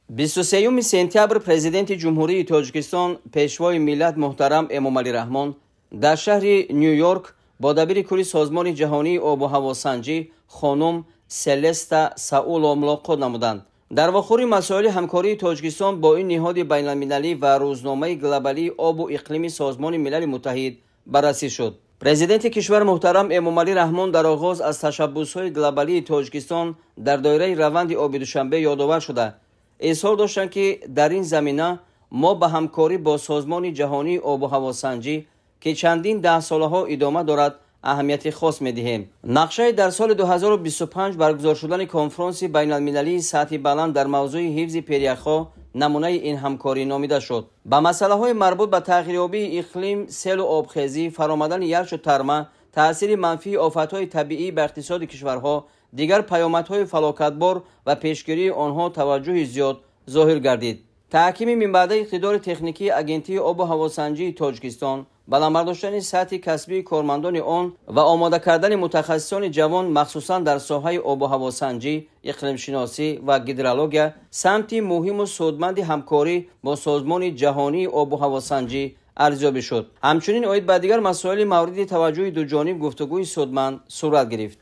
23 سپتامبر президенти ҷумҳурии Тоҷикистон пешвои миллат муҳтарам Эмомалӣ Раҳмон дар шаҳри Нью-Йорк бо дабири кулли Созмони ҷаҳонии обу ҳавосанҷӣ хонум Селеста Сауло мулоқот намуданд. дар вохӯри масоили ҳамкории Тоҷикистон бо ин ниҳоди байналмилалӣ ва рӯзномаи глобалии обу иқлими Созмони Милали Муттаҳид баррасӣ шуд. президенти кишвар муҳтарам Эмомалӣ Раҳмон дар оғоз аз ташаббусҳои глобалии Тоҷикистон дар доираи раванди оби Душанбе ёдовар шуда изҳор доштанд, ки дар ин замина мо ба ҳамкорӣ бо Созмони ҷаҳонии обу ҳавосанҷӣ ки чандин даҳсолаҳо идома дорад аҳамияти хос медиҳем. нақшаи дар соли 2025 баргузор шудани конфронси байналмилалии сатҳи баланд дар мавзӯи ҳифзи перяхҳо намунаи ин ҳамкорӣ номида шуд. ба масъалаҳои марбут ба тағйирёбии иқлим, селу обхезӣ, фаромадани ярчу тарма, таъсири манфии офатҳои табиӣ ба иқтисоди кишварҳо, дигар паёмадҳои фалокатбор ва пешгирии онҳо таваҷҷӯҳи зиёд зоҳир гардид. таҳкими минбаъда иқтидори техникии агентии обу ҳавосанҷии Тоҷикистон, баландбардоштани сатҳи касбии кормандони он ва омода кардани мутахассисони ҷавон махсусан дар соҳаи обу ҳавосанҷӣ, иқлимшиносӣ ва гидрология самти муҳиму судманди ҳамкорӣ бо Созмони ҷаҳонии обу ҳавосанҷӣ арзёбӣ шуд. ҳамчунин оид ба дигар масоили мавриди таваҷҷӯҳи дуҷониб гуфтугӯи судманд сурат гирифт.